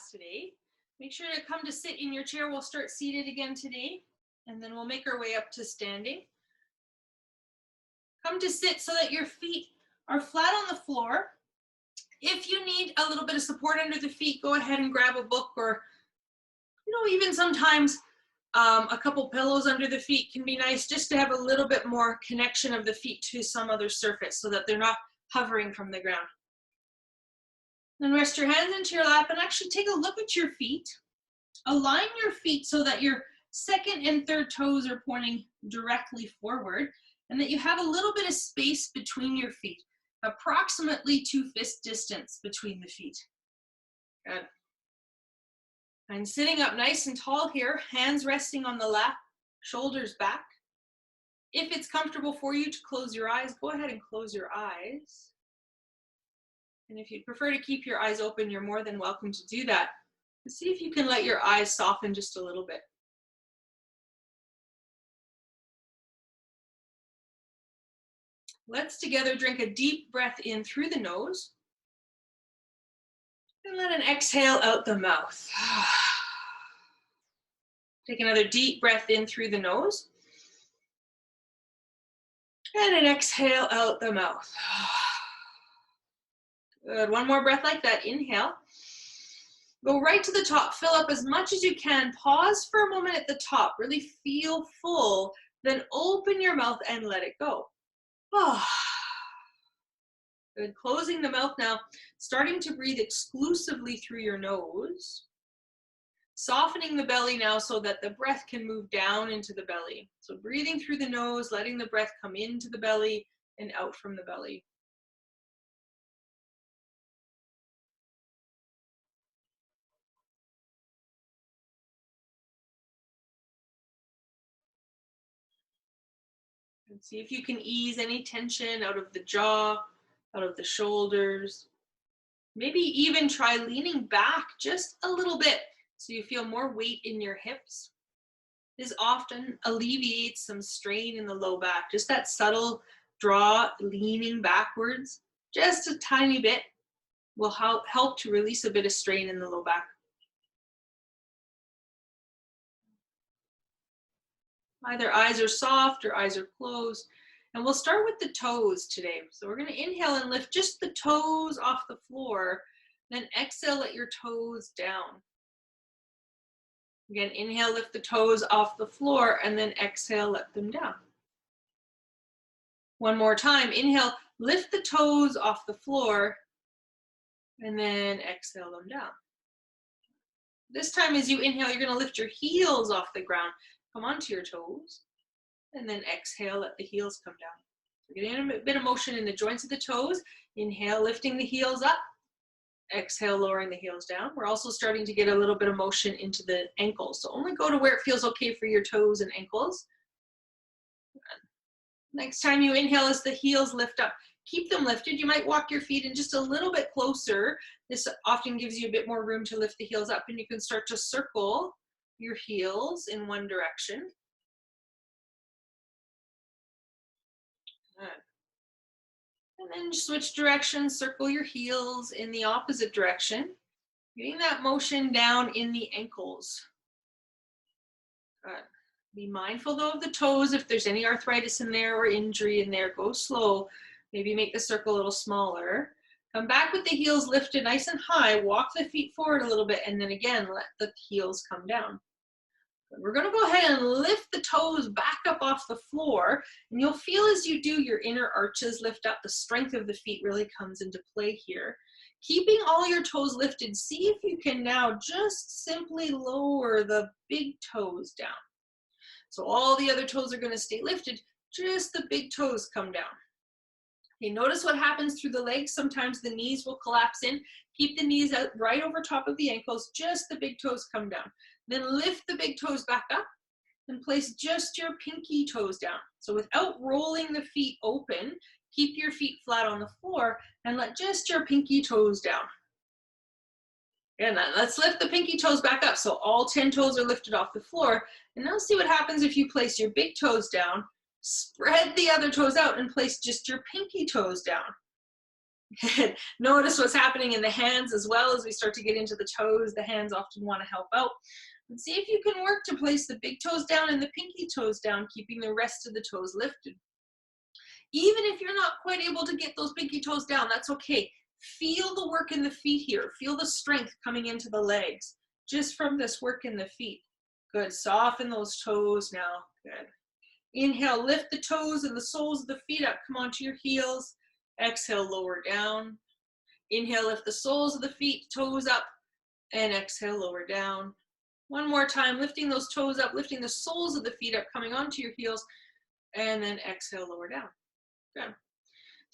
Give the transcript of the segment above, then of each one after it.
class today. Make sure to come to sit in your chair. We'll start seated again today, and then we'll make our way up to standing. Come to sit so that your feet are flat on the floor. If you need a little bit of support under the feet, go ahead and grab a book, or even sometimes a couple pillows under the feet can be nice, just to have a little bit more connection of the feet to some other surface so that they're not hovering from the ground. Then rest your hands into your lap and actually take a look at your feet. Align your feet so that your second and third toes are pointing directly forward, and that you have a little bit of space between your feet, approximately 2 fist distance between the feet. Good. And sitting up nice and tall here, hands resting on the lap, shoulders back. If it's comfortable for you to close your eyes, go ahead and close your eyes. And if you'd prefer to keep your eyes open, you're more than welcome to do that. See if you can let your eyes soften just a little bit. Let's together drink a deep breath in through the nose. And let an exhale out the mouth. Take another deep breath in through the nose. And an exhale out the mouth. Good. One more breath like that. Inhale. Go right to the top. Fill up as much as you can. Pause for a moment at the top. Really feel full. Then open your mouth and let it go. Good. Closing the mouth now. Starting to breathe exclusively through your nose. Softening the belly now so that the breath can move down into the belly. So breathing through the nose, letting the breath come into the belly and out from the belly. And see if you can ease any tension out of the jaw, out of the shoulders. Maybe even try leaning back just a little bit so you feel more weight in your hips. This often alleviates some strain in the low back. Just that subtle draw, leaning backwards, just a tiny bit, will help to release a bit of strain in the low back. Either eyes are soft or eyes are closed. And we'll start with the toes today. So we're going to inhale and lift just the toes off the floor. Then exhale, let your toes down. Again, inhale, lift the toes off the floor, and then exhale, let them down. One more time. Inhale, lift the toes off the floor, and then exhale them down. This time as you inhale, you're going to lift your heels off the ground. Come onto your toes, and then exhale, let the heels come down. So getting a bit of motion in the joints of the toes. Inhale, lifting the heels up. Exhale, lowering the heels down. We're also starting to get a little bit of motion into the ankles. So only go to where it feels okay for your toes and ankles. Next time you inhale, as the heels lift up, keep them lifted. You might walk your feet in just a little bit closer. This often gives you a bit more room to lift the heels up, and you can start to circle your heels in one direction. Good. And then switch directions, circle your heels in the opposite direction. Getting that motion down in the ankles. Good. Be mindful though of the toes. If there's any arthritis in there or injury in there, go slow. Maybe make the circle a little smaller. Come back with the heels lifted nice and high. Walk the feet forward a little bit, and then again, let the heels come down. We're going to go ahead and lift the toes back up off the floor, and you'll feel as you do your inner arches lift up. The strength of the feet really comes into play here. Keeping all your toes lifted, see if you can now just simply lower the big toes down. So all the other toes are going to stay lifted, just the big toes come down. Okay, notice what happens through the legs. Sometimes the knees will collapse in. Keep the knees out right over top of the ankles, just the big toes come down. Then lift the big toes back up and place just your pinky toes down. So without rolling the feet open, keep your feet flat on the floor and let just your pinky toes down. And then let's lift the pinky toes back up. So all 10 toes are lifted off the floor. And now see what happens if you place your big toes down, spread the other toes out, and place just your pinky toes down. Notice what's happening in the hands as well as we start to get into the toes. The hands often want to help out. And see if you can work to place the big toes down and the pinky toes down, keeping the rest of the toes lifted. Even if you're not quite able to get those pinky toes down, that's okay. Feel the work in the feet here. Feel the strength coming into the legs just from this work in the feet. Good. Soften those toes now. Good. Inhale, lift the toes and the soles of the feet up. Come onto your heels. Exhale, lower down. Inhale, lift the soles of the feet, toes up, and exhale, lower down. One more time, lifting those toes up, lifting the soles of the feet up, coming onto your heels, and then exhale, lower down. Good.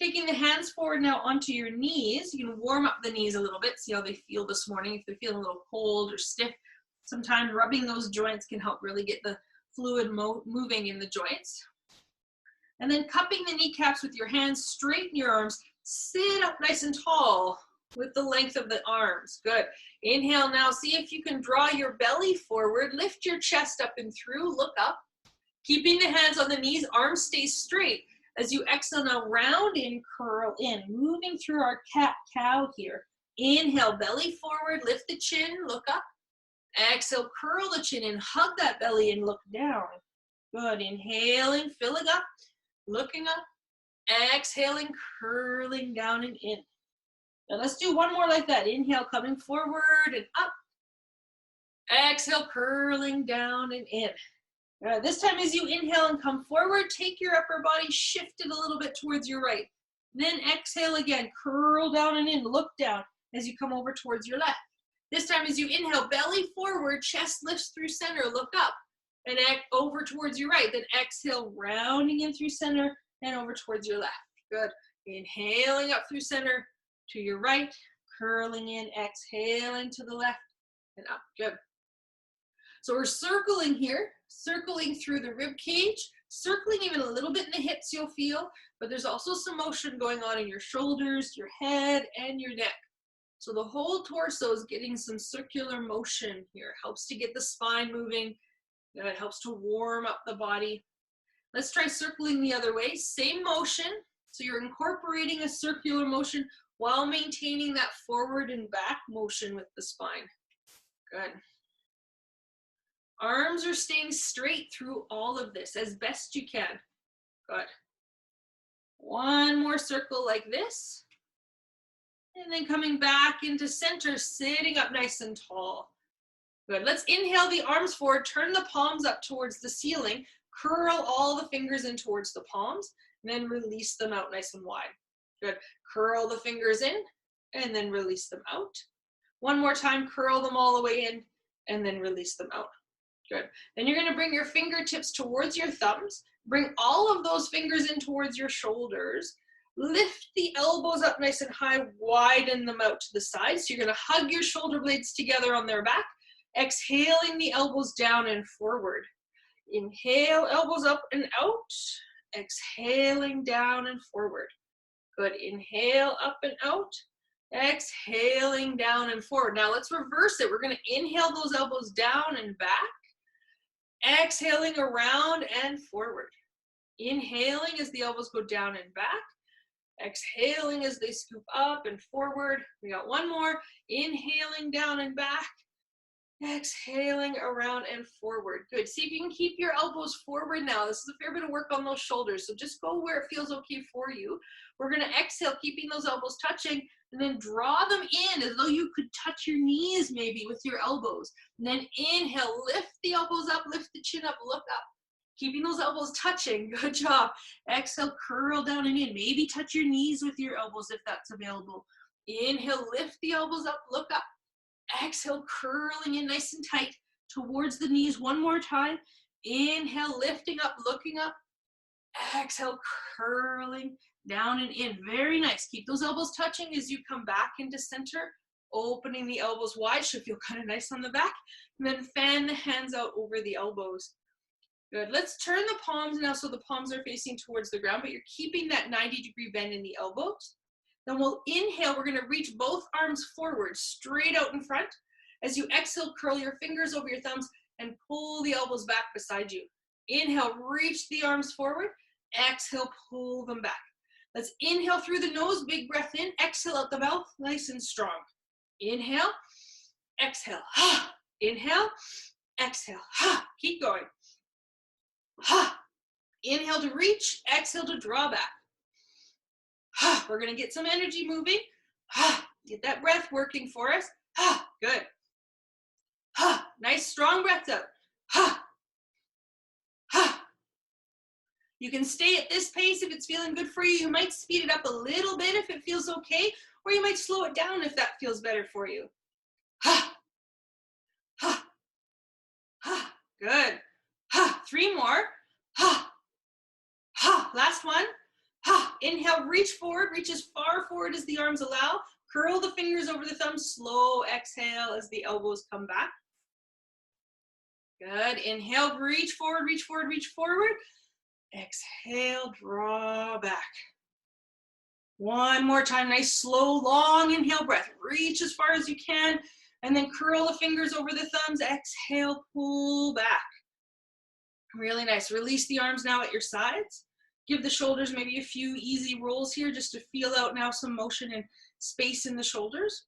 Taking the hands forward now onto your knees. You can warm up the knees a little bit, see how they feel this morning. If they're feeling a little cold or stiff, sometimes rubbing those joints can help really get the fluid moving in the joints. And then cupping the kneecaps with your hands, straighten your arms, sit up nice and tall with the length of the arms. Good. Inhale now, see if you can draw your belly forward, lift your chest up and through, look up. Keeping the hands on the knees, arms stay straight. As you exhale now, round in, curl in, moving through our cat-cow here. Inhale, belly forward, lift the chin, look up. Exhale, curl the chin in, hug that belly and look down. Good. Inhaling, filling up. Looking up, exhaling, curling down and in. Now let's do one more like that. Inhale, coming forward and up. Exhale, curling down and in. All right, this time as you inhale and come forward, take your upper body, shift it a little bit towards your right. Then exhale again, curl down and in, look down as you come over towards your left. This time as you inhale, belly forward, chest lifts through center, look up. And over towards your right. Then exhale, rounding in through center and over towards your left. Good. Inhaling up through center to your right, curling in, exhaling to the left and up. Good. So we're circling here, circling through the rib cage, circling even a little bit in the hips you'll feel, but there's also some motion going on in your shoulders, your head, and your neck. So the whole torso is getting some circular motion here. Helps to get the spine moving. It helps to warm up the body. Let's try circling the other way. Same motion. So you're incorporating a circular motion while maintaining that forward and back motion with the spine. Good. Arms are staying straight through all of this as best you can. Good. One more circle like this. And then coming back into center, sitting up nice and tall. Good. Let's inhale the arms forward, turn the palms up towards the ceiling, curl all the fingers in towards the palms, and then release them out nice and wide. Good. Curl the fingers in, and then release them out. One more time, curl them all the way in, and then release them out. Good. Then you're going to bring your fingertips towards your thumbs, bring all of those fingers in towards your shoulders, lift the elbows up nice and high, widen them out to the side. So you're going to hug your shoulder blades together on their back. Exhaling the elbows down and forward. Inhale, elbows up and out. Exhaling down and forward. Good. Inhale, up and out. Exhaling down and forward. Now let's reverse it. We're going to inhale those elbows down and back. Exhaling around and forward. Inhaling as the elbows go down and back. Exhaling as they scoop up and forward. We got one more. Inhaling down and back. Exhaling around and forward. Good. See if you can keep your elbows forward now. This is a fair bit of work on those shoulders. So just go where it feels okay for you. We're going to exhale, keeping those elbows touching, and then draw them in as though you could touch your knees maybe with your elbows. And then inhale, lift the elbows up, lift the chin up, look up. Keeping those elbows touching. Good job. Exhale, curl down and in. Maybe touch your knees with your elbows if that's available. Inhale, lift the elbows up, look up. Exhale, curling in nice and tight towards the knees one more time. Inhale, lifting up, looking up. Exhale, curling down and in. Very nice. Keep those elbows touching as you come back into center. Opening the elbows wide. Should feel kind of nice on the back. And then fan the hands out over the elbows. Good. Let's turn the palms now so the palms are facing towards the ground, but you're keeping that 90-degree bend in the elbows. Then we'll inhale, we're going to reach both arms forward, straight out in front. As you exhale, curl your fingers over your thumbs and pull the elbows back beside you. Inhale, reach the arms forward. Exhale, pull them back. Let's inhale through the nose, big breath in, exhale out the mouth, nice and strong. Inhale, exhale, inhale, exhale, keep going. Inhale to reach, exhale to draw back. We're gonna get some energy moving. Get that breath working for us. Good. Nice strong breath out. You can stay at this pace if it's feeling good for you. You might speed it up a little bit if it feels okay, or you might slow it down if that feels better for you. Good. 3 more. Last one. Inhale, reach forward, reach as far forward as the arms allow. Curl the fingers over the thumbs, slow exhale as the elbows come back. Good. Inhale, reach forward, reach forward, reach forward. Exhale, draw back. One more time, nice, slow, long inhale breath. Reach as far as you can, and then curl the fingers over the thumbs. Exhale, pull back. Really nice. Release the arms now at your sides. Give the shoulders maybe a few easy rolls here just to feel out now some motion and space in the shoulders.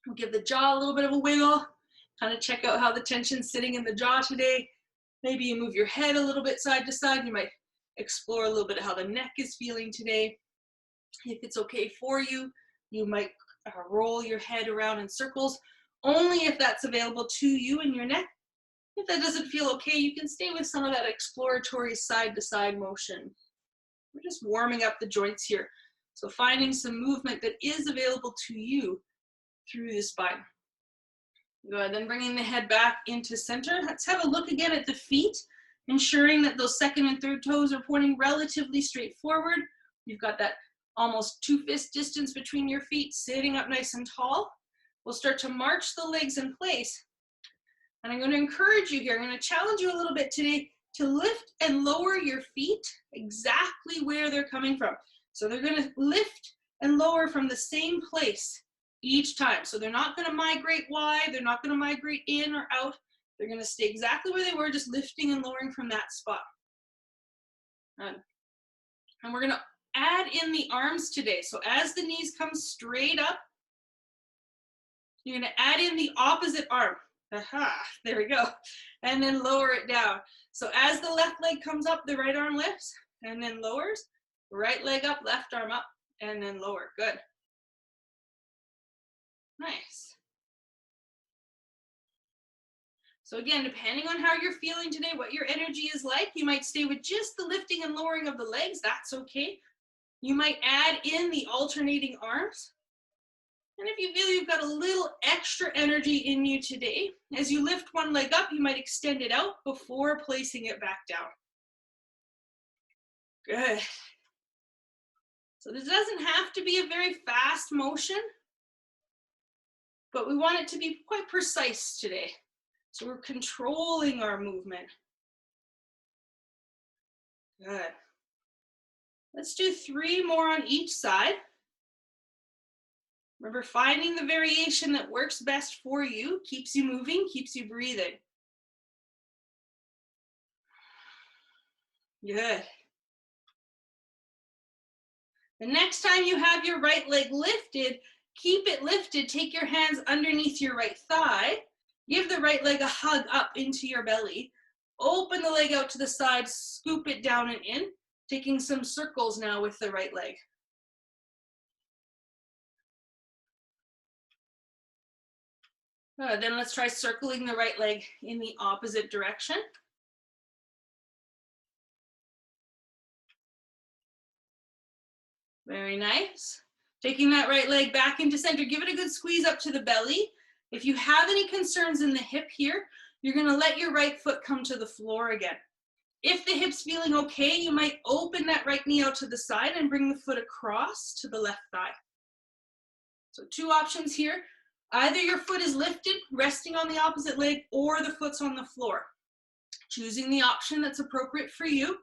We'll give the jaw a little bit of a wiggle. Kind of check out how the tension's sitting in the jaw today. Maybe you move your head a little bit side to side. You might explore a little bit of how the neck is feeling today. If it's okay for you, you might roll your head around in circles, only if that's available to you and your neck. If that doesn't feel okay, you can stay with some of that exploratory side-to-side motion. We're just warming up the joints here. So finding some movement that is available to you through the spine. Good, then bringing the head back into center. Let's have a look again at the feet, ensuring that those second and third toes are pointing relatively straight forward. You've got that almost 2 fist distance between your feet, sitting up nice and tall. We'll start to march the legs in place. And I'm going to encourage you here, I'm going to challenge you a little bit today to lift and lower your feet exactly where they're coming from. So they're going to lift and lower from the same place each time. So they're not going to migrate wide, they're not going to migrate in or out. They're going to stay exactly where they were, just lifting and lowering from that spot. And we're going to add in the arms today. So as the knees come straight up, you're going to add in the opposite arm. There we go. And then lower it down. So as the left leg comes up, the right arm lifts and then lowers. Right leg up, left arm up, and then lower. Good. Nice. So again, depending on how you're feeling today, what your energy is like, you might stay with just the lifting and lowering of the legs. That's okay. You might add in the alternating arms. And if you feel you've got a little extra energy in you today, as you lift one leg up, you might extend it out before placing it back down. Good. So this doesn't have to be a very fast motion, but we want it to be quite precise today. So we're controlling our movement. Good. Let's do 3 more on each side. Remember, finding the variation that works best for you, keeps you moving, keeps you breathing. Good. The next time you have your right leg lifted, keep it lifted. Take your hands underneath your right thigh. Give the right leg a hug up into your belly. Open the leg out to the side, scoop it down and in, taking some circles now with the right leg. Then let's try circling the right leg in the opposite direction. Very nice. Taking that right leg back into center, give it a good squeeze up to the belly. If you have any concerns in the hip here, you're going to let your right foot come to the floor again. If the hip's feeling okay, you might open that right knee out to the side and bring the foot across to the left thigh. So 2 options here. Either your foot is lifted, resting on the opposite leg, or the foot's on the floor. Choosing the option that's appropriate for you.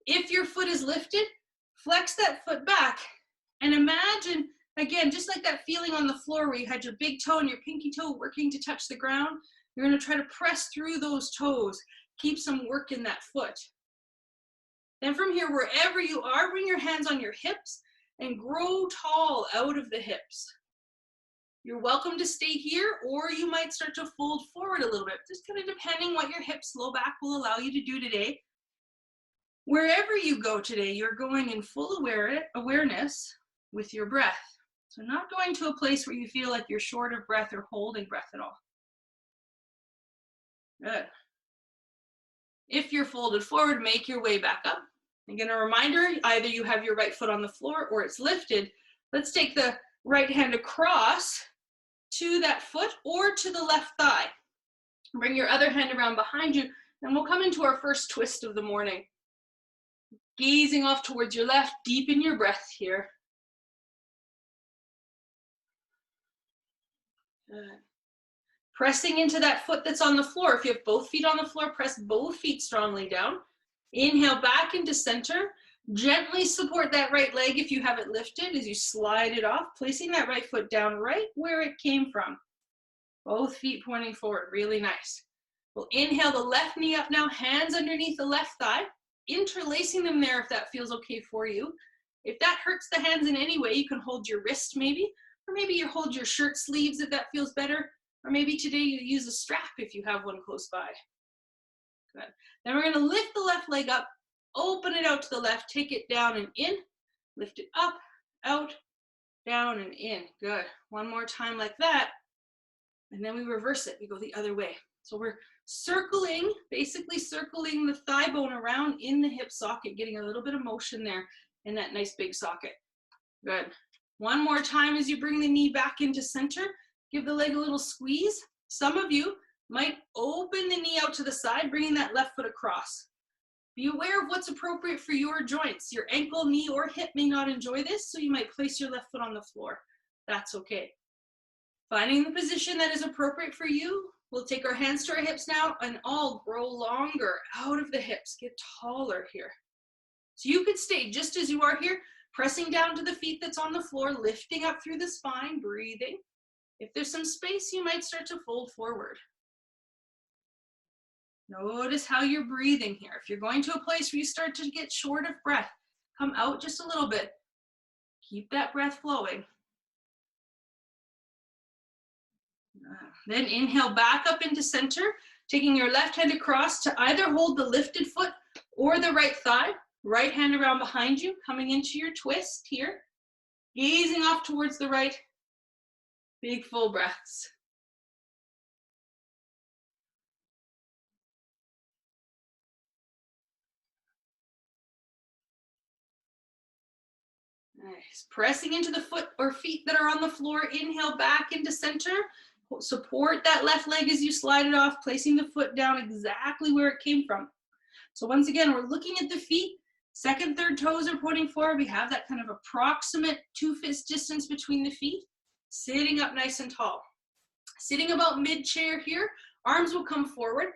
If your foot is lifted, flex that foot back and imagine, again, just like that feeling on the floor where you had your big toe and your pinky toe working to touch the ground, you're going to try to press through those toes, keep some work in that foot. Then from here, wherever you are, bring your hands on your hips and grow tall out of the hips. You're welcome to stay here, or you might start to fold forward a little bit, just kind of depending what your hips, low back will allow you to do today. Wherever you go today, you're going in full awareness with your breath. So not going to a place where you feel like you're short of breath or holding breath at all. Good. If you're folded forward, make your way back up. Again, a reminder, either you have your right foot on the floor or it's lifted. Let's take the right hand across to that foot or to the left thigh. Bring your other hand around behind you, and we'll come into our first twist of the morning. Gazing off towards your left, deepen your breath here. Good. Pressing into that foot that's on the floor. If you have both feet on the floor, press both feet strongly down. Inhale back into center. Gently support that right leg if you have it lifted as you slide it off, placing that right foot down right where it came from. Both feet pointing forward, really nice. We'll inhale the left knee up now, hands underneath the left thigh, interlacing them there if that feels okay for you. If that hurts the hands in any way, you can hold your wrist maybe, or maybe you hold your shirt sleeves if that feels better, or maybe today you use a strap if you have one close by. Good. Then we're going to lift the left leg up, open it out to the left, take it down and in, lift it up, out, down and in. Good. One more time like that. And then we reverse it. We go the other way. So we're circling, basically circling the thigh bone around in the hip socket, getting a little bit of motion there in that nice big socket. Good. One more time as you bring the knee back into center. Give the leg a little squeeze. Some of you might open the knee out to the side, bringing that left foot across. Be aware of what's appropriate for your joints. Your ankle, knee, or hip may not enjoy this, so you might place your left foot on the floor. That's okay. Finding the position that is appropriate for you, we'll take our hands to our hips now and all grow longer out of the hips. Get taller here. So you could stay just as you are here, pressing down to the feet that's on the floor, lifting up through the spine, breathing. If there's some space, you might start to fold forward. Notice how you're breathing here. If you're going to a place where you start to get short of breath, come out just a little bit. Keep that breath flowing. Then inhale back up into center, taking your left hand across to either hold the lifted foot or the right thigh. Right hand around behind you, coming into your twist here. Gazing off towards the right. Big full breaths. Nice. Pressing into the foot or feet that are on the floor. Inhale back into center. Support that left leg as you slide it off, placing the foot down exactly where it came from. So once again, we're looking at the feet. Second, third toes are pointing forward. We have that kind of approximate 2 fist distance between the feet. Sitting up nice and tall. Sitting about mid-chair here. Arms will come forward.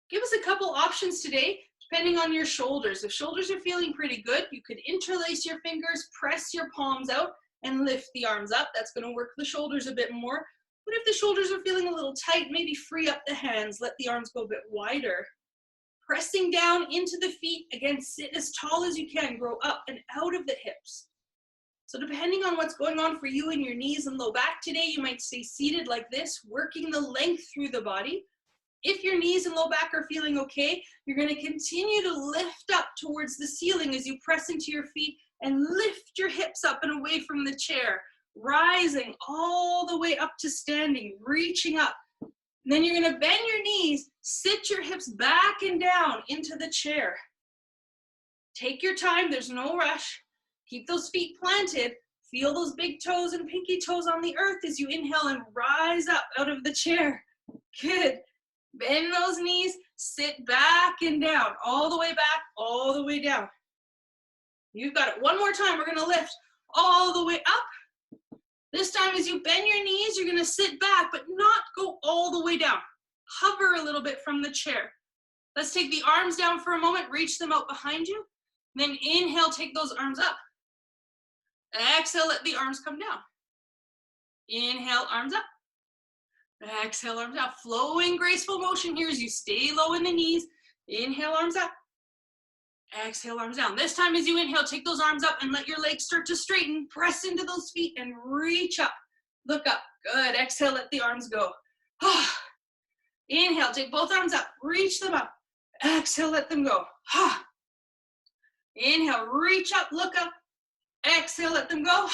Give us a couple options today, depending on your shoulders. If shoulders are feeling pretty good, you could interlace your fingers, press your palms out, and lift the arms up. That's going to work the shoulders a bit more. But if the shoulders are feeling a little tight, maybe free up the hands, let the arms go a bit wider. Pressing down into the feet, again, sit as tall as you can, grow up and out of the hips. So depending on what's going on for you in your knees and low back today, you might stay seated like this, working the length through the body. If your knees and low back are feeling okay, you're going to continue to lift up towards the ceiling as you press into your feet and lift your hips up and away from the chair, rising all the way up to standing, reaching up. And then you're going to bend your knees, sit your hips back and down into the chair. Take your time, there's no rush. Keep those feet planted. Feel those big toes and pinky toes on the earth as you inhale and rise up out of the chair. Good. Bend those knees, sit back and down, all the way back, all the way down. You've got it. One more time, we're gonna lift all the way up. This time as you bend your knees, you're gonna sit back, but not go all the way down. Hover a little bit from the chair. Let's take the arms down for a moment, reach them out behind you. Then inhale, take those arms up. Exhale, let the arms come down. Inhale, arms up. Exhale, arms out. Flowing graceful motion here as you stay low in the knees. Inhale, arms up. Exhale, arms down. This time as you inhale, take those arms up and let your legs start to straighten. Press into those feet and reach up. Look up. Good. Exhale, let the arms go. Inhale, take both arms up. Reach them up. Exhale, let them go. Inhale, reach up, look up. Exhale, let them go.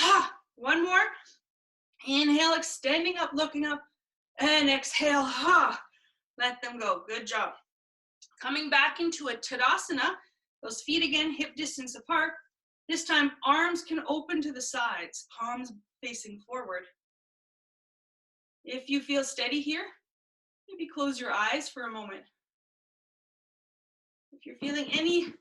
One more. Inhale, extending up, looking up. And exhale, let them go. Good job. Coming back into a Tadasana. Those feet again, hip distance apart. This time, arms can open to the sides, palms facing forward. If you feel steady here, maybe close your eyes for a moment. If you're feeling any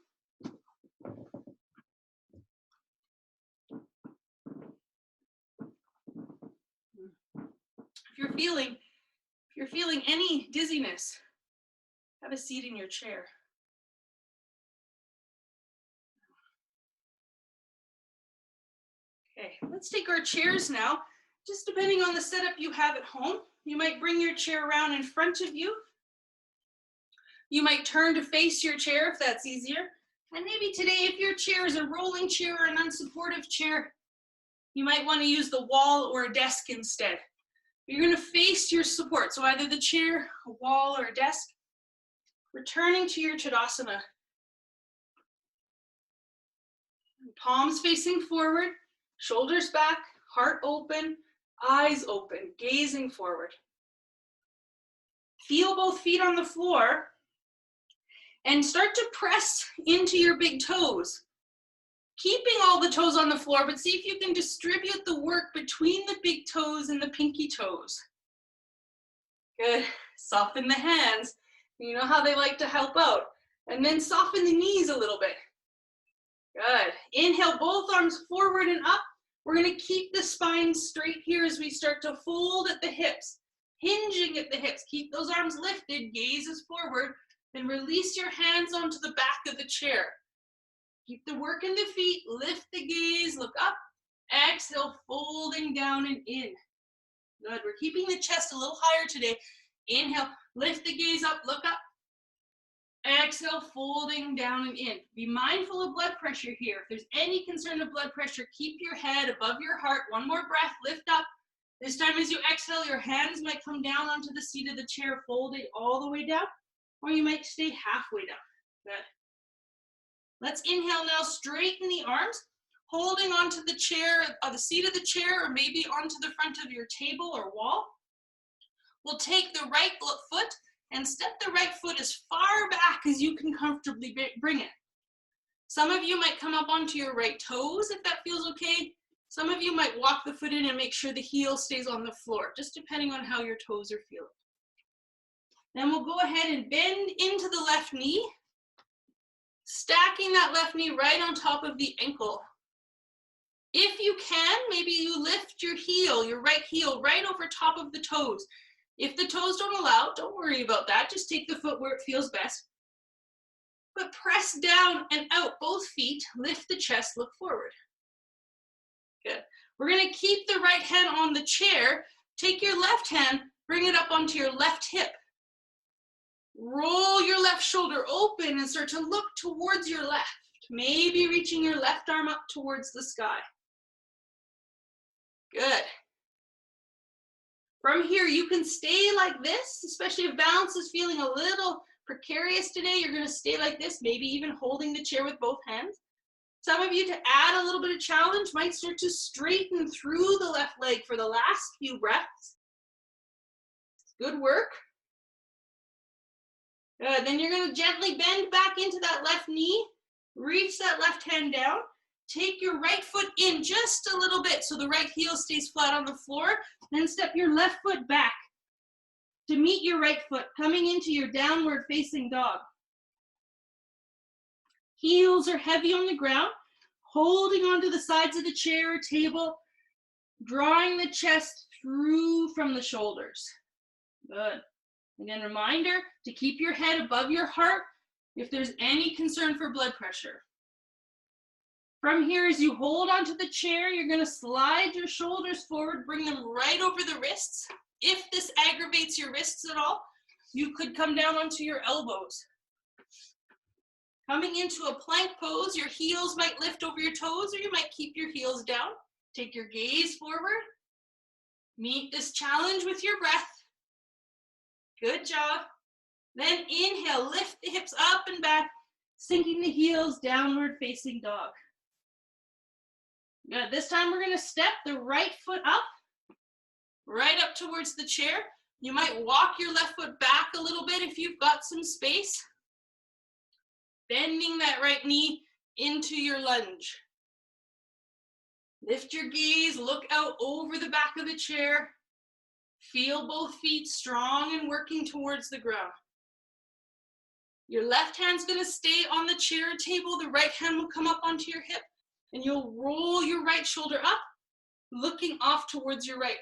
if you're feeling any dizziness, have a seat in your chair. Okay, let's take our chairs now. Just depending on the setup you have at home, you might bring your chair around in front of you. You might turn to face your chair if that's easier. And maybe today, if your chair is a rolling chair or an unsupportive chair, you might want to use the wall or a desk instead. You're going to face your support, so either the chair, a wall, or a desk. Returning to your Tadasana. Palms facing forward, shoulders back, heart open, eyes open, gazing forward. Feel both feet on the floor and start to press into your big toes. Keeping all the toes on the floor, but see if you can distribute the work between the big toes and the pinky toes. Good. Soften the hands. You know how they like to help out. And then soften the knees a little bit. Good. Inhale, both arms forward and up. We're going to keep the spine straight here as we start to fold at the hips, hinging at the hips. Keep those arms lifted, gazes forward, and release your hands onto the back of the chair. Keep the work in the feet, lift the gaze, look up. Exhale, folding down and in. Good. We're keeping the chest a little higher today. Inhale, lift the gaze up, look up. Exhale, folding down and in. Be mindful of blood pressure here. If there's any concern of blood pressure, keep your head above your heart. One more breath, lift up. This time as you exhale, your hands might come down onto the seat of the chair, folded all the way down, or you might stay halfway down. Good. Let's inhale now, straighten the arms, holding onto the chair, the seat of the chair, or maybe onto the front of your table or wall. We'll take the right foot and step the right foot as far back as you can comfortably bring it. Some of you might come up onto your right toes if that feels okay. Some of you might walk the foot in and make sure the heel stays on the floor, just depending on how your toes are feeling. Then we'll go ahead and bend into the left knee, stacking that left knee right on top of the ankle. If you can, maybe you lift your heel, your right heel, right over top of the toes. If the toes don't allow, don't worry about that. Just take the foot where it feels best. But press down and out both feet, lift the chest, look forward. Good. We're going to keep the right hand on the chair. Take your left hand, bring it up onto your left hip. Roll your left shoulder open and start to look towards your left. Maybe reaching your left arm up towards the sky. Good. From here, you can stay like this, especially if balance is feeling a little precarious today. You're going to stay like this, maybe even holding the chair with both hands. Some of you, to add a little bit of challenge, might start to straighten through the left leg for the last few breaths. Good work. Good. Then you're going to gently bend back into that left knee. Reach that left hand down. Take your right foot in just a little bit so the right heel stays flat on the floor. Then step your left foot back to meet your right foot, coming into your downward facing dog. Heels are heavy on the ground, holding onto the sides of the chair or table, drawing the chest through from the shoulders. Good. Again, reminder to keep your head above your heart if there's any concern for blood pressure. From here, as you hold onto the chair, you're going to slide your shoulders forward, bring them right over the wrists. If this aggravates your wrists at all, you could come down onto your elbows. Coming into a plank pose, your heels might lift over your toes or you might keep your heels down. Take your gaze forward. Meet this challenge with your breath. Good job. Then inhale, lift the hips up and back, sinking the heels, downward facing dog. Good. This time we're going to step the right foot up, right up towards the chair. You might walk your left foot back a little bit if you've got some space. Bending that right knee into your lunge. Lift your gaze, look out over the back of the chair. Feel both feet strong and working towards the ground. Your left hand's going to stay on the chair or table. The right hand will come up onto your hip and you'll roll your right shoulder up, looking off towards your right.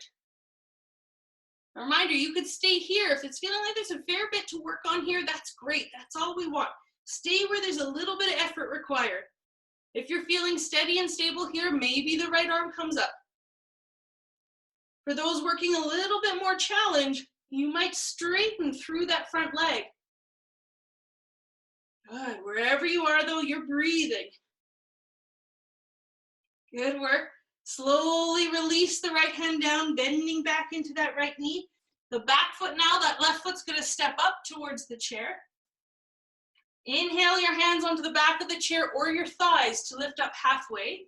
A reminder, you could stay here. If it's feeling like there's a fair bit to work on here, that's great. That's all we want. Stay where there's a little bit of effort required. If you're feeling steady and stable here, maybe the right arm comes up. For those working a little bit more challenge, you might straighten through that front leg. Good. Wherever you are, though, you're breathing. Good work. Slowly release the right hand down, bending back into that right knee. The back foot now, that left foot's going to step up towards the chair. Inhale your hands onto the back of the chair or your thighs to lift up halfway.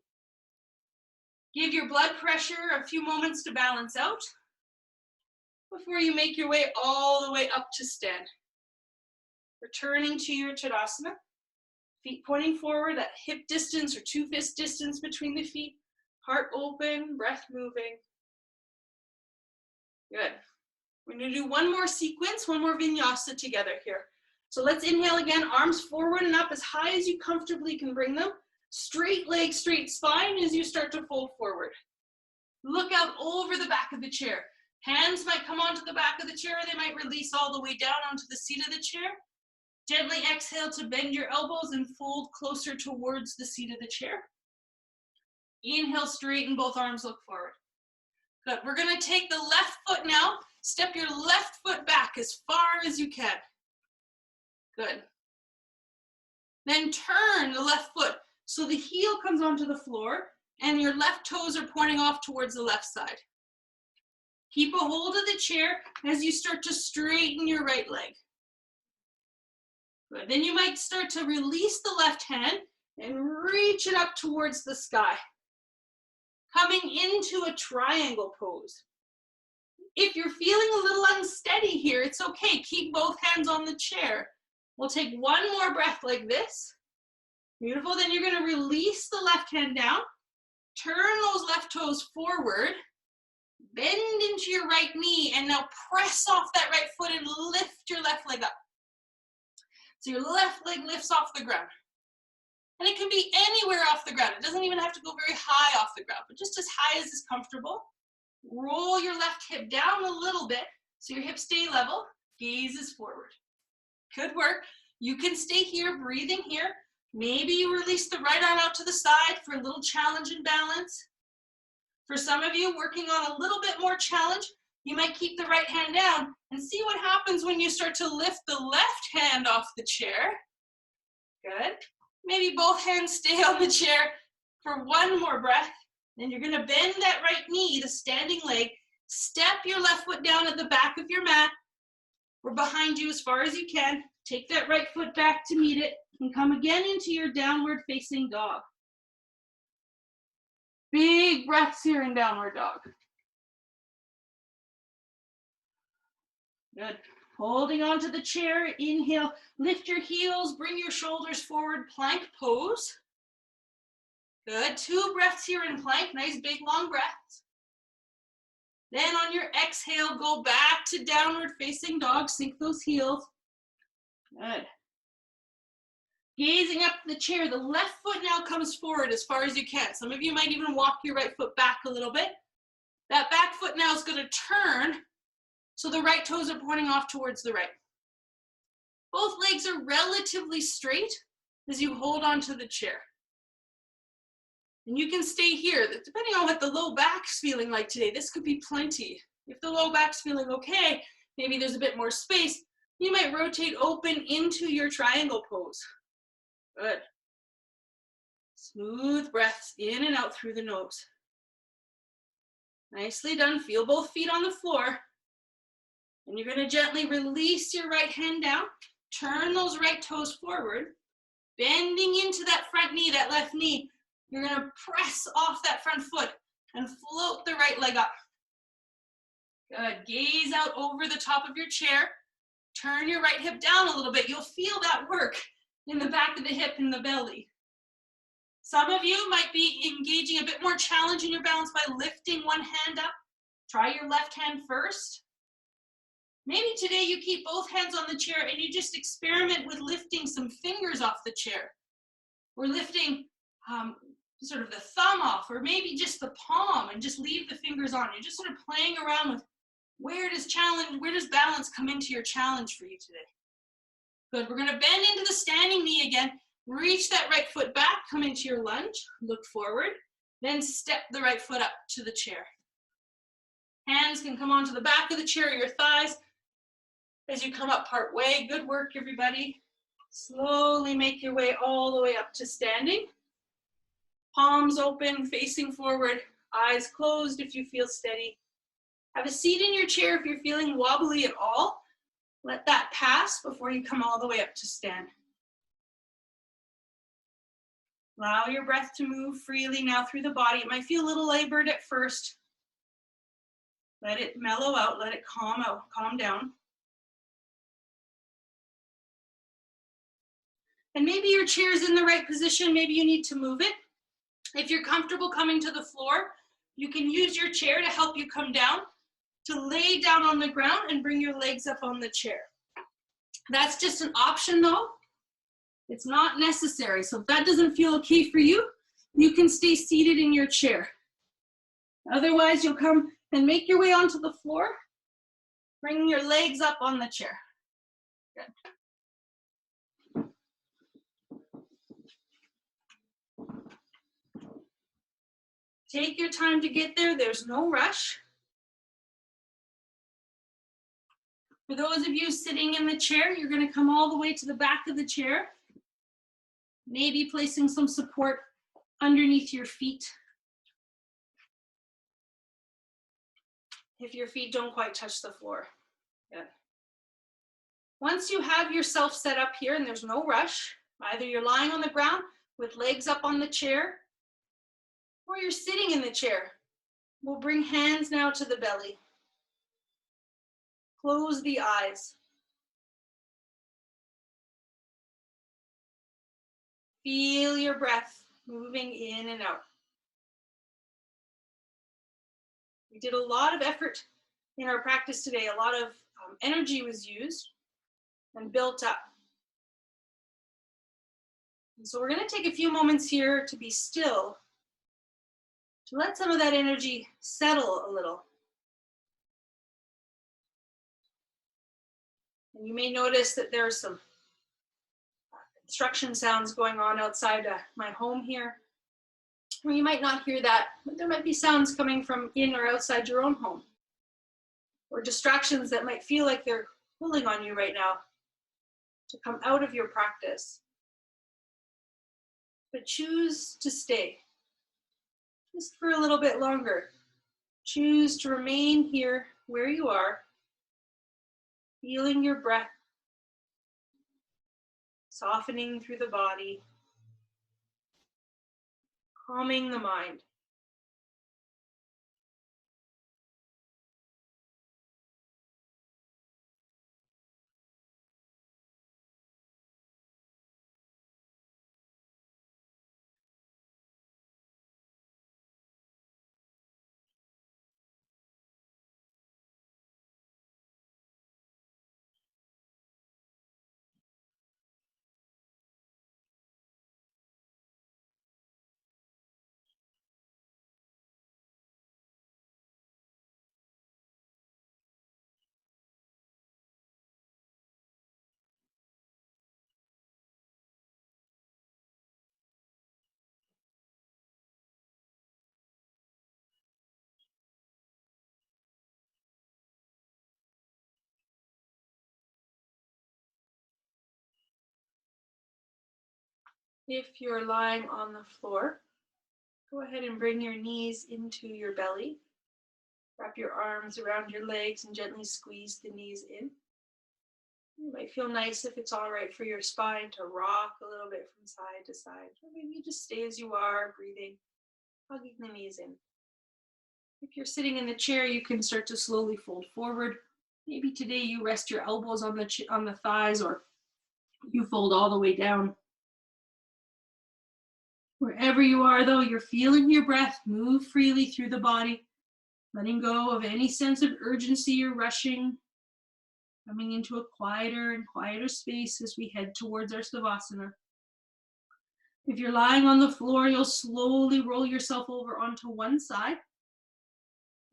Give your blood pressure a few moments to balance out before you make your way all the way up to stand. Returning to your Tadasana. Feet pointing forward at hip distance or 2 fist distance between the feet. Heart open, breath moving. Good. We're going to do one more sequence, one more vinyasa together here. So let's inhale again, arms forward and up as high as you comfortably can bring them. Straight leg, straight spine as you start to fold forward. Look out over the back of the chair. Hands might come onto the back of the chair, or they might release all the way down onto the seat of the chair. Gently exhale to bend your elbows and fold closer towards the seat of the chair. Inhale, straighten both arms, look forward. Good. We're going to take the left foot now. Step your left foot back as far as you can. Good. Then turn the left foot so the heel comes onto the floor and your left toes are pointing off towards the left side. Keep a hold of the chair as you start to straighten your right leg. Good. Then you might start to release the left hand and reach it up towards the sky. Coming into a triangle pose. If you're feeling a little unsteady here, it's okay. Keep both hands on the chair. We'll take one more breath like this. Beautiful. Then you're going to release the left hand down. Turn those left toes forward. Bend into your right knee and now press off that right foot and lift your left leg up. So your left leg lifts off the ground. And it can be anywhere off the ground. It doesn't even have to go very high off the ground, but just as high as is comfortable. Roll your left hip down a little bit so your hips stay level. Gaze is forward. Good work. You can stay here, breathing here. Maybe you release the right arm out to the side for a little challenge and balance. For some of you working on a little bit more challenge, you might keep the right hand down and see what happens when you start to lift the left hand off the chair. Good. Maybe both hands stay on the chair for one more breath. Then you're going to bend that right knee, the standing leg. Step your left foot down at the back of your mat or behind you as far as you can. Take that right foot back to meet it and come again into your downward facing dog. Big breaths here in downward dog. Good. Holding onto the chair, inhale, lift your heels, bring your shoulders forward, plank pose. Good. 2 breaths here in plank, nice big long breaths. Then on your exhale, go back to downward facing dog, sink those heels. Good. Gazing up the chair, the left foot now comes forward as far as you can. Some of you might even walk your right foot back a little bit. That back foot now is going to turn so the right toes are pointing off towards the right. Both legs are relatively straight as you hold onto the chair. And you can stay here. Depending on what the low back's feeling like today, this could be plenty. If the low back's feeling okay, maybe there's a bit more space, you might rotate open into your triangle pose. Good. Smooth breaths in and out through the nose. Nicely done. Feel both feet on the floor. And you're going to gently release your right hand down. Turn those right toes forward. Bending into that front knee, that left knee. You're going to press off that front foot and float the right leg up. Good. Gaze out over the top of your chair. Turn your right hip down a little bit. You'll feel that work in the back of the hip and the belly. Some of you might be engaging a bit more challenge in your balance by lifting one hand up. Try your left hand first. Maybe today you keep both hands on the chair and you just experiment with lifting some fingers off the chair. Or lifting sort of the thumb off, or maybe just the palm and just leave the fingers on. You're just sort of playing around with where does balance come into your challenge for you today? Good, we're gonna bend into the standing knee again. Reach that right foot back, come into your lunge, look forward, then step the right foot up to the chair. Hands can come onto the back of the chair or your thighs as you come up part way. Good work, everybody. Slowly make your way all the way up to standing. Palms open, facing forward, eyes closed if you feel steady. Have a seat in your chair if you're feeling wobbly at all. Let that pass before you come all the way up to stand. Allow your breath to move freely now through the body. It might feel a little labored at first. Let it mellow out, let it calm down. And maybe your chair's in the right position, maybe you need to move it. If you're comfortable coming to the floor, you can use your chair to help you come down, to lay down on the ground and bring your legs up on the chair. That's just an option though. It's not necessary. So if that doesn't feel okay for you, you can stay seated in your chair. Otherwise, you'll come and make your way onto the floor, bring your legs up on the chair. Good. Take your time to get there. There's no rush. For those of you sitting in the chair, you're going to come all the way to the back of the chair, maybe placing some support underneath your feet. If your feet don't quite touch the floor. Good. Once you have yourself set up here, and there's no rush, either you're lying on the ground with legs up on the chair, or you're sitting in the chair. We'll bring hands now to the belly. Close the eyes. Feel your breath moving in and out. We did a lot of effort in our practice today. A lot of energy was used and built up. And so we're going to take a few moments here to be still, to let some of that energy settle a little. And you may notice that there are some construction sounds going on outside my home here. Well, you might not hear that, but there might be sounds coming from in or outside your own home, or distractions that might feel like they're pulling on you right now to come out of your practice. But choose to stay just for a little bit longer. Choose to remain here where you are, feeling your breath, softening through the body, calming the mind. If you're lying on the floor, go ahead and bring your knees into your belly. Wrap your arms around your legs and gently squeeze the knees in. It might feel nice if it's all right for your spine to rock a little bit from side to side. Or maybe just stay as you are, breathing, hugging the knees in. If you're sitting in the chair, you can start to slowly fold forward. Maybe today you rest your elbows on the thighs, or you fold all the way down. Wherever you are, though, you're feeling your breath move freely through the body, letting go of any sense of urgency or rushing, coming into a quieter and quieter space as we head towards our Savasana. If you're lying on the floor, you'll slowly roll yourself over onto one side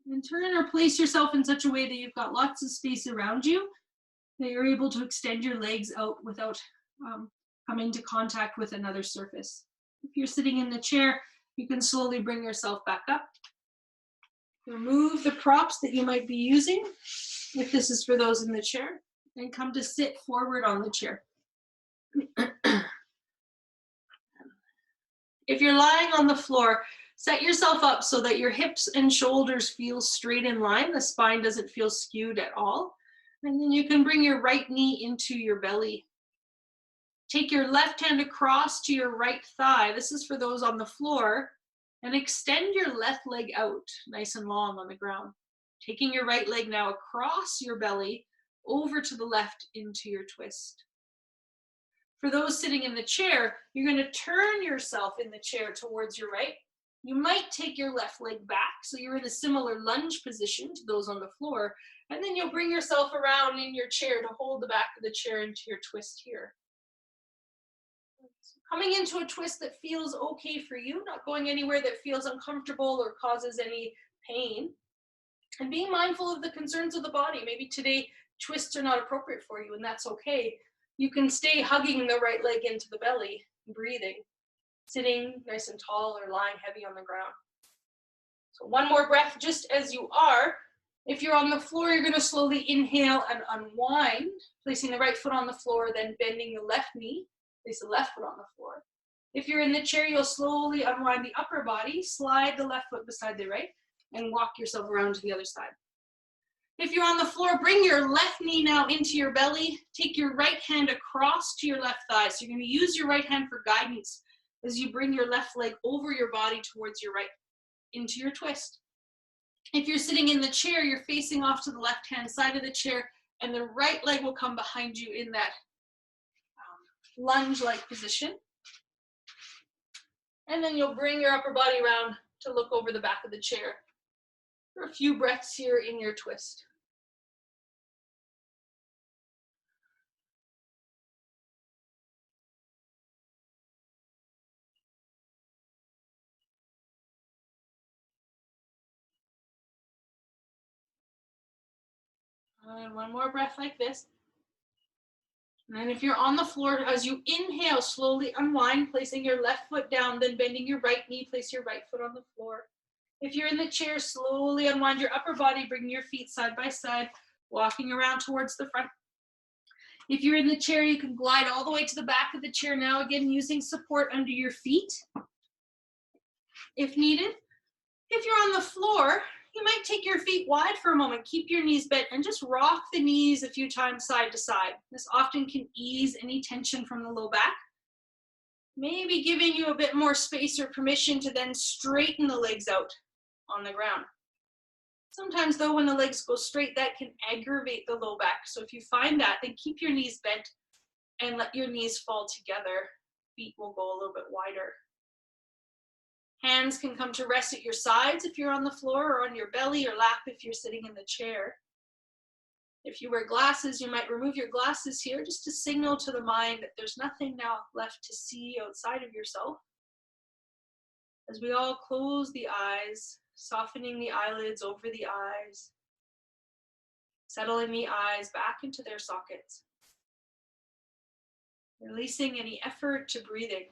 and turn or place yourself in such a way that you've got lots of space around you, that you're able to extend your legs out without coming to contact with another surface. If you're sitting in the chair, you can slowly bring yourself back up. Remove the props that you might be using, if this is for those in the chair, and come to sit forward on the chair. If you're lying on the floor, set yourself up so that your hips and shoulders feel straight in line. The spine doesn't feel skewed at all. And then you can bring your right knee into your belly. Take your left hand across to your right thigh. This is for those on the floor. And extend your left leg out nice and long on the ground. Taking your right leg now across your belly, over to the left into your twist. For those sitting in the chair, you're going to turn yourself in the chair towards your right. You might take your left leg back, so you're in a similar lunge position to those on the floor, and then you'll bring yourself around in your chair to hold the back of the chair into your twist here. Coming into a twist that feels okay for you, not going anywhere that feels uncomfortable or causes any pain. And being mindful of the concerns of the body. Maybe today twists are not appropriate for you, and that's okay. You can stay hugging the right leg into the belly, breathing, sitting nice and tall or lying heavy on the ground. So one more breath just as you are. If you're on the floor, you're going to slowly inhale and unwind, placing the right foot on the floor, then bending the left knee, place the left foot on the floor. If you're in the chair, you'll slowly unwind the upper body, slide the left foot beside the right, and walk yourself around to the other side. If you're on the floor, bring your left knee now into your belly. Take your right hand across to your left thigh. So you're going to use your right hand for guidance as you bring your left leg over your body towards your right into your twist. If you're sitting in the chair, you're facing off to the left-hand side of the chair, and the right leg will come behind you in that lunge-like position. And then you'll bring your upper body around to look over the back of the chair for a few breaths here in your twist. And one more breath like this. And then if you're on the floor, as you inhale, slowly unwind, placing your left foot down, then bending your right knee, place your right foot on the floor. If you're in the chair, slowly unwind your upper body, bring your feet side by side, walking around towards the front. If you're in the chair, you can glide all the way to the back of the chair now, again, using support under your feet, if needed. If you're on the floor, you might take your feet wide for a moment, keep your knees bent, and just rock the knees a few times side to side. This often can ease any tension from the low back. Maybe giving you a bit more space or permission to then straighten the legs out on the ground. Sometimes though, when the legs go straight, that can aggravate the low back. So if you find that, then keep your knees bent and let your knees fall together. Feet will go a little bit wider. Hands can come to rest at your sides if you're on the floor, or on your belly or lap if you're sitting in the chair. If you wear glasses, you might remove your glasses here just to signal to the mind that there's nothing now left to see outside of yourself. As we all close the eyes, softening the eyelids over the eyes, settling the eyes back into their sockets, releasing any effort to breathing,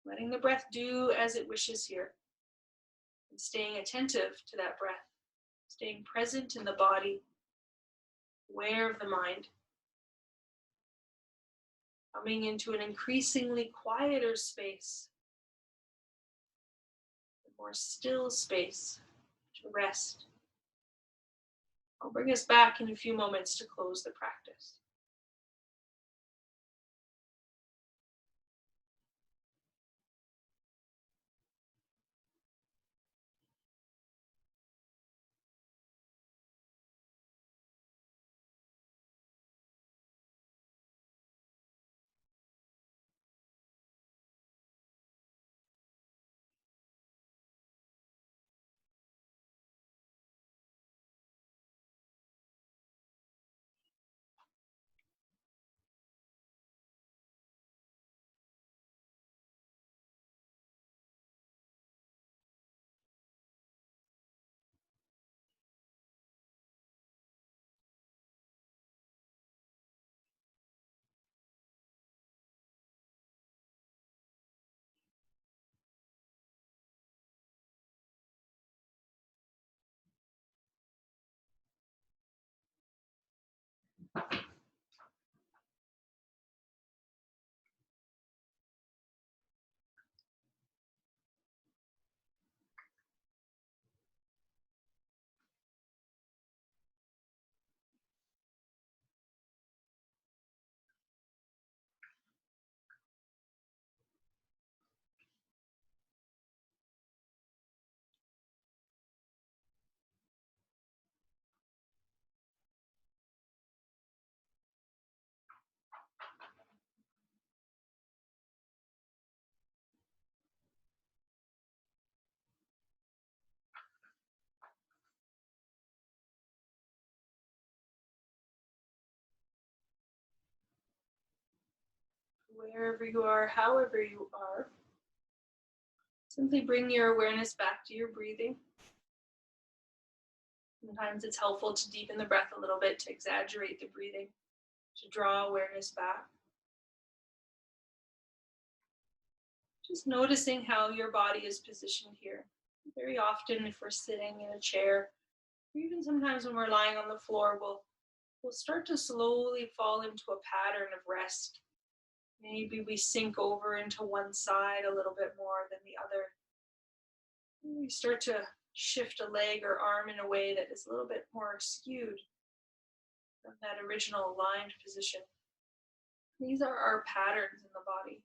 letting the breath do as it wishes here, and staying attentive to that breath, staying present in the body, aware of the mind. coming into an increasingly quieter space, a more still space to rest. I'll bring us back in a few moments to close the practice. Wherever you are, however you are, simply bring your awareness back to your breathing. Sometimes it's helpful to deepen the breath a little bit, to exaggerate the breathing, to draw awareness back. Just noticing how your body is positioned here. Very often, if we're sitting in a chair, or even sometimes when we're lying on the floor, we'll start to slowly fall into a pattern of rest. Maybe we sink over into one side a little bit more than the other. We start to shift a leg or arm in a way that is a little bit more skewed from that original aligned position. These are our patterns in the body.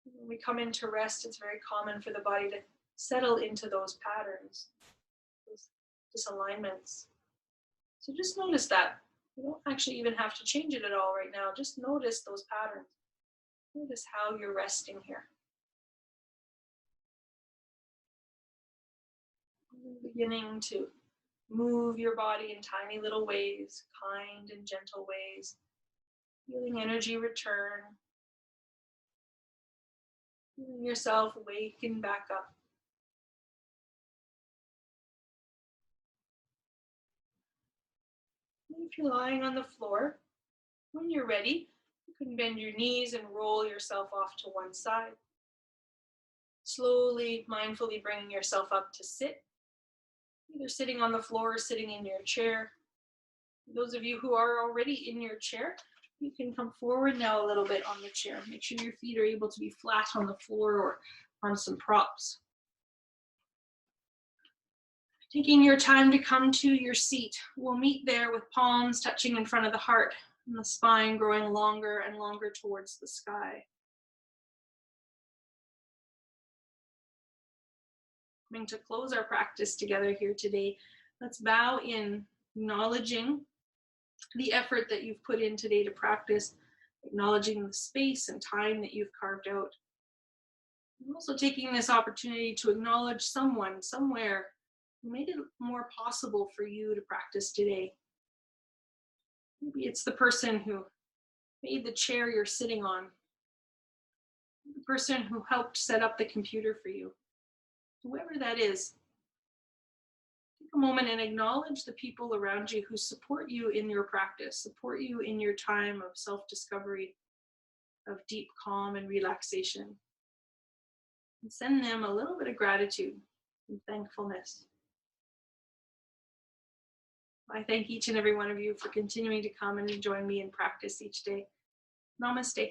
When we come into rest, it's very common for the body to settle into those patterns, those disalignments. So just notice that. You don't actually even have to change it at all right now. Just notice those patterns. Notice how you're resting here. Beginning to move your body in tiny little ways, kind and gentle ways. Feeling energy return. Feeling yourself waken back up. If you're lying on the floor, when you're ready, you can bend your knees and roll yourself off to one side. Slowly, mindfully bringing yourself up to sit, either sitting on the floor or sitting in your chair. Those of you who are already in your chair, you can come forward now a little bit on the chair. Make sure your feet are able to be flat on the floor or on some props. Taking your time to come to your seat. We'll meet there with palms touching in front of the heart and the spine growing longer and longer towards the sky. Coming to close our practice together here today, let's bow in, acknowledging the effort that you've put in today to practice, acknowledging the space and time that you've carved out. And also taking this opportunity to acknowledge someone, somewhere, who made it more possible for you to practice today. Maybe it's the person who made the chair you're sitting on, the person who helped set up the computer for you. Whoever that is, take a moment and acknowledge the people around you who support you in your practice, support you in your time of self-discovery, of deep calm and relaxation. And send them a little bit of gratitude and thankfulness. I thank each and every one of you for continuing to come and join me in practice each day. Namaste.